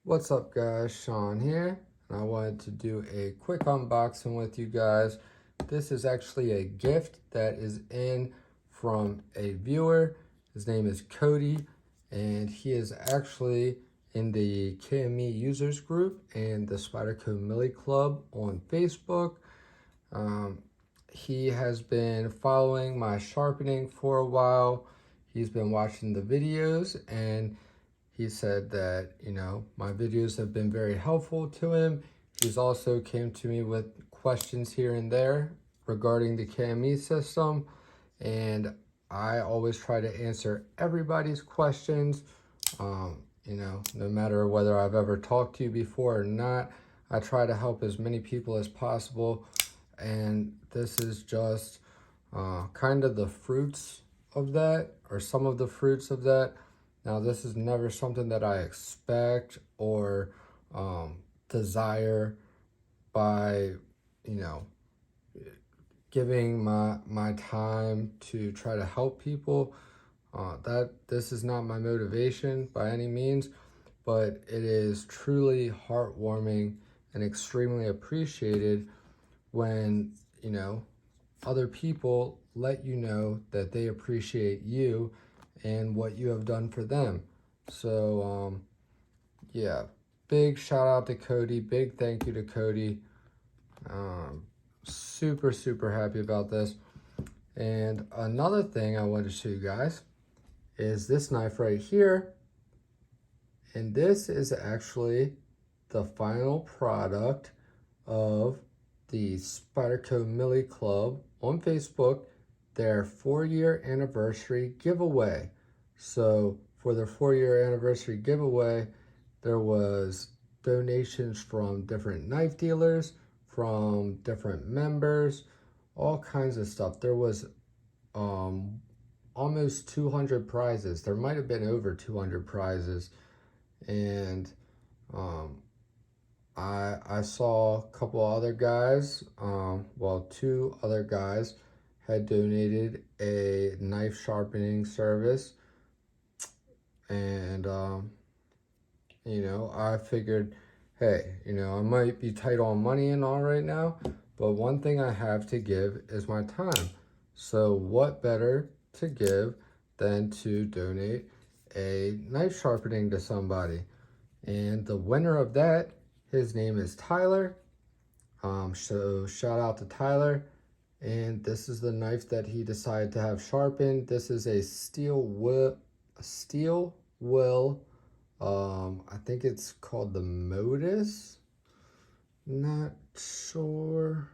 What's up guys, Sean here, and I wanted to do a quick unboxing with you guys. This is actually a gift that is in from a viewer. His name is Cody, and he is actually in the KME users group and the SPYDERCO Millie Club on Facebook. He has been following my sharpening for a while. He's been watching the videos, and he said that, my videos have been very helpful to him. He's also came to me with questions here and there regarding the KME system, and I always try to answer everybody's questions. No matter whether I've ever talked to you before or not, I try to help as many people as possible, and this is just kind of the fruits of that, or some of the fruits of that. Now, this is never something that I expect or desire by, giving my time to try to help people. This is not my motivation by any means, but it is truly heartwarming and extremely appreciated when, other people let you know that they appreciate you and what you have done for them. So, yeah, big shout out to Cody. Big thank you to Cody. Super happy about this. And another thing I wanted to show you guys is this knife right here. And this is actually the final product of the SPYDERCO Millie Club on Facebook, their 4-year anniversary giveaway. So for their 4-year anniversary giveaway, there was donations from different knife dealers, from different members, all kinds of stuff. There was almost 200 prizes. There might have been over 200 prizes. And I saw a couple other guys, two other guys had donated a knife sharpening service. And, I figured, hey, I might be tight on money and all right now, but one thing I have to give is my time. So what better to give than to donate a knife sharpening to somebody? And the winner of that, his name is Tyler. So shout out to Tyler. And this is the knife that he decided to have sharpened. This is a steel will. I think it's called the Modus. Not sure.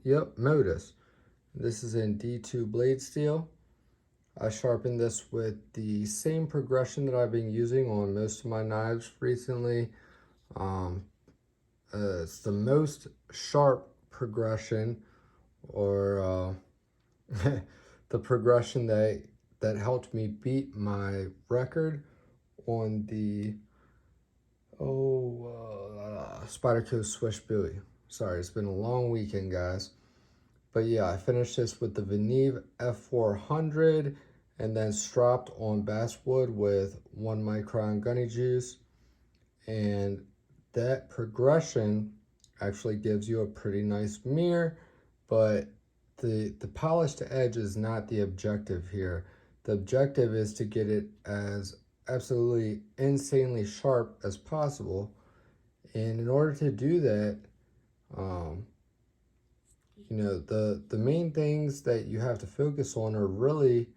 Yep, Modus. This is in D2 blade steel. I sharpened this with the same progression that I've been using on most of my knives recently. It's the most sharp progression, or the progression that helped me beat my record on the SPYDERCO Swish Buoy. Sorry, it's been a long weekend, guys. But yeah, I finished this with the Veneve F400 and then stropped on basswood with 1 micron gunny juice. And that progression actually gives you a pretty nice mirror, but the polished edge is not the objective here. The objective is to get it as absolutely insanely sharp as possible. And in order to do that, the main things that you have to focus on are really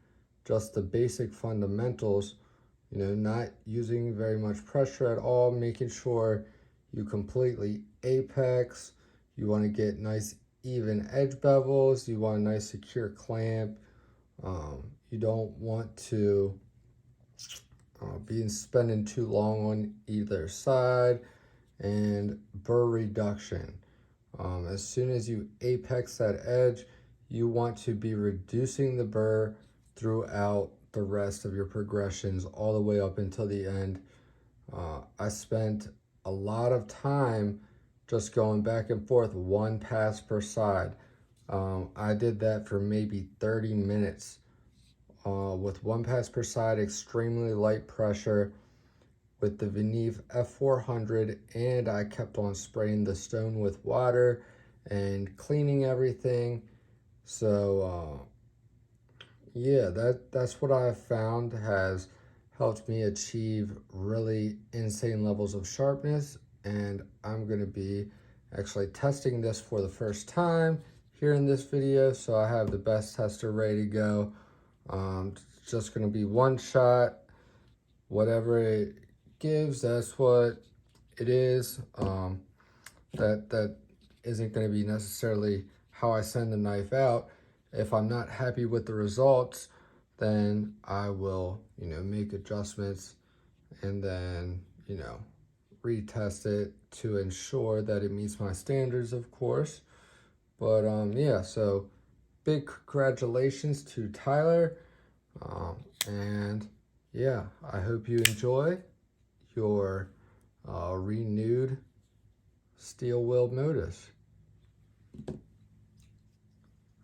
just the basic fundamentals, not using very much pressure at all, making sure you completely apex. You want to get nice even edge bevels. You want a nice secure clamp. You don't want to be spending too long on either side. And burr reduction. As soon as you apex that edge, you want to be reducing the burr throughout the rest of your progressions all the way up until the end. I spent a lot of time just going back and forth, 1 pass per side. I did that for maybe 30 minutes with 1 pass per side, extremely light pressure, with the Veneve F400, and I kept on spraying the stone with water and cleaning everything. So yeah, that's what I've found has helped me achieve really insane levels of sharpness, and I'm going to be actually testing this for the first time here in this video, so I have the best tester ready to go. It's just going to be one shot, whatever it gives, that's what it is. That isn't going to be necessarily how I send the knife out. If I'm not happy with the results, then I will, make adjustments and then, retest it to ensure that it meets my standards, of course. But yeah, so big congratulations to Tyler. And yeah, I hope you enjoy your renewed steel wheel motus.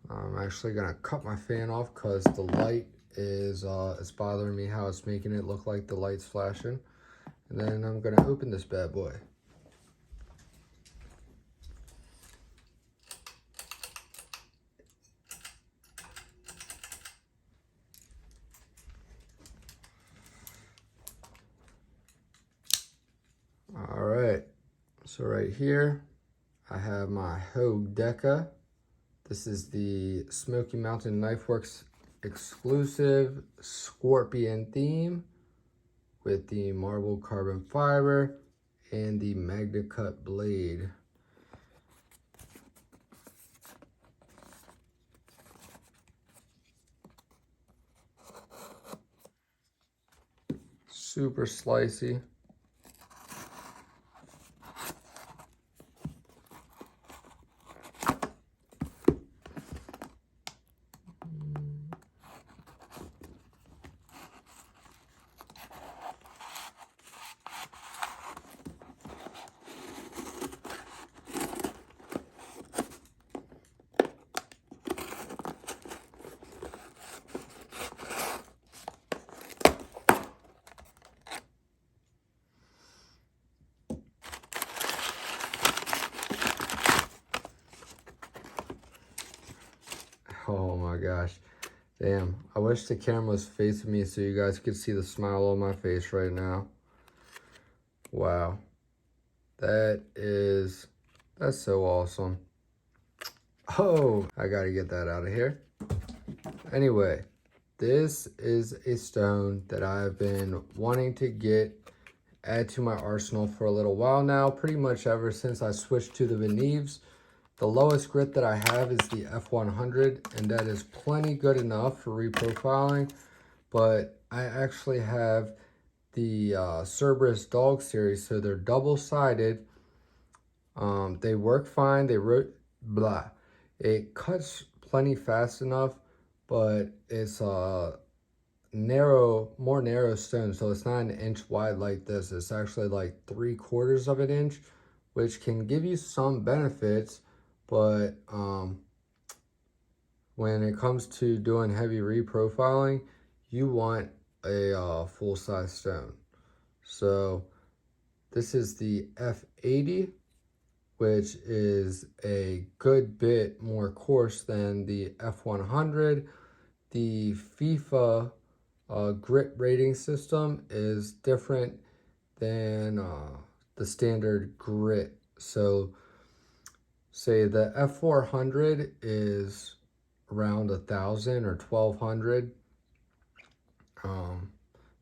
I'm actually gonna cut my fan off because the light is it's bothering me how it's making it look like the light's flashing. And then I'm gonna open this bad boy. All right, so right here I have my Hogue Deca. This is the Smoky Mountain Knife Works exclusive Scorpion theme with the marble carbon fiber and the Magna Cut blade. Super slicey. Oh my gosh. Damn. I wish the camera was facing me so you guys could see the smile on my face right now. Wow. That's so awesome. Oh, I gotta get that out of here. Anyway, this is a stone that I've been wanting to add to my arsenal for a little while now, pretty much ever since I switched to the Veneves. The lowest grit that I have is the F100, and that is plenty good enough for reprofiling, but I actually have the Cerberus Dog series, so they're double-sided. They work fine, it cuts plenty fast enough, but it's more narrow stone, so it's not an inch wide like this. It's actually like 3/4 of an inch, which can give you some benefits. But when it comes to doing heavy reprofiling, you want a full-size stone. So this is the F80, which is a good bit more coarse than the F100. The FIFA grit rating system is different than the standard grit. So say the F400 is around 1,000 or 1,200.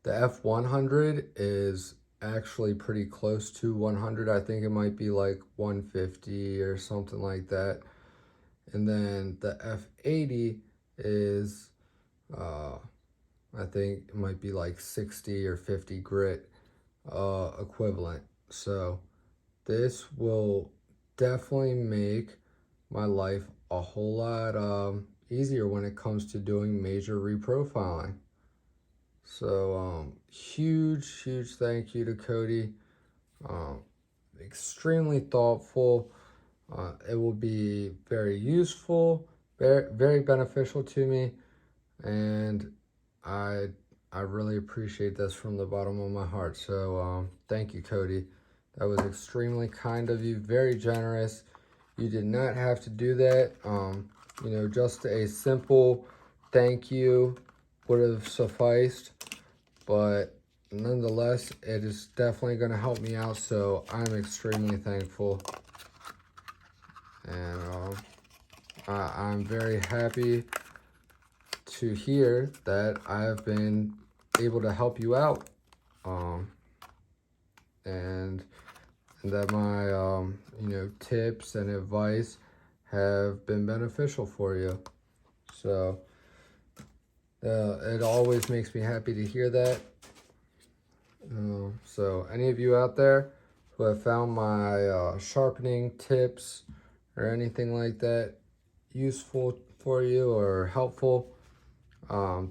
The F100 is actually pretty close to 100. I think it might be like 150 or something like that. And then the F80 is, I think it might be like 60 or 50 grit equivalent. So this will definitely make my life a whole lot easier when it comes to doing major reprofiling. So huge thank you to Cody. Extremely thoughtful. It will be very useful, very beneficial to me, and I I really appreciate this from the bottom of my heart. So thank you, Cody. That was extremely kind of you, very generous. You did not have to do that. You know, just a simple thank you would have sufficed, but nonetheless, it is definitely going to help me out, so I'm extremely thankful. And I'm very happy to hear that I've been able to help you out, and that my you know, tips and advice have been beneficial for you. So it always makes me happy to hear that. So any of you out there who have found my sharpening tips or anything like that useful for you or helpful,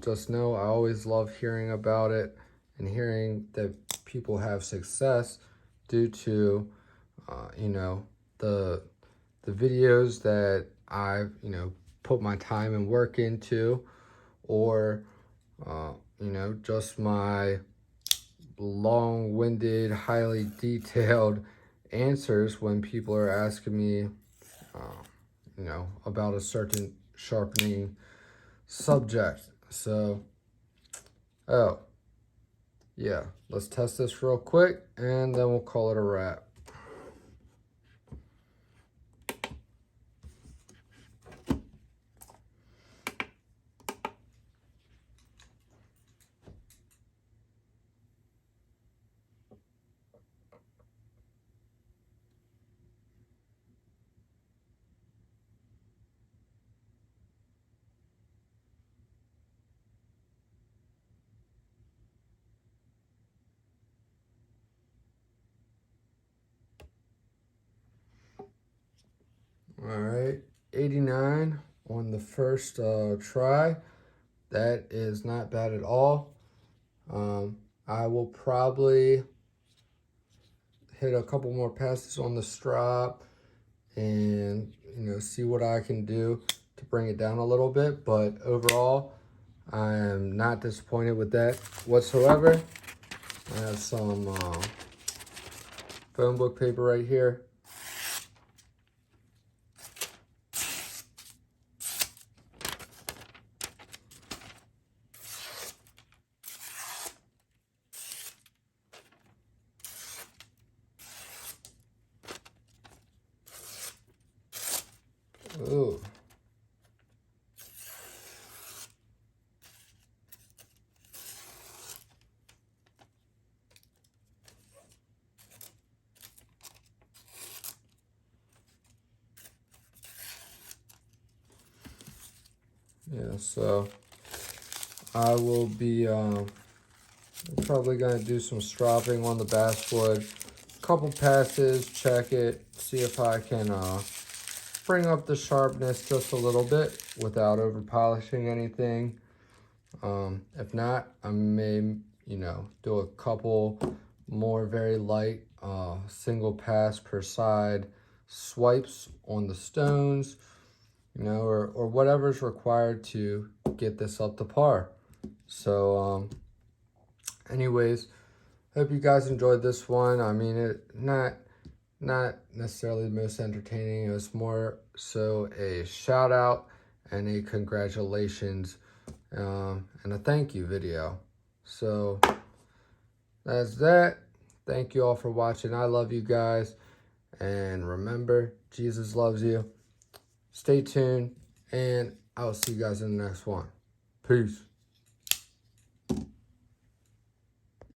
just know I always love hearing about it and hearing that people have success due to you know, the videos that I've, you know, put my time and work into, or you know, just my long-winded, highly detailed answers when people are asking me you know, about a certain sharpening subject. So oh yeah, let's test this real quick and then we'll call it a wrap. All right, 89 on the first try. That is not bad at all. I will probably hit a couple more passes on the strop and, you know, see what I can do to bring it down a little bit. But overall, I am not disappointed with that whatsoever. I have some phone book paper right here. Ooh. Yeah, so I will be probably gonna do some stropping on the basswood. Couple passes, check it, see if I can bring up the sharpness just a little bit without over polishing anything. If not, I may, you know, do a couple more very light single pass per side swipes on the stones, you know, or whatever's required to get this up to par. So anyways, hope you guys enjoyed this one. I mean, it not necessarily the most entertaining. It was more so a shout out and a congratulations and a thank you video. So that's that. Thank you all for watching. I love you guys, and remember, Jesus loves you. Stay tuned, and I'll see you guys in the next one. Peace.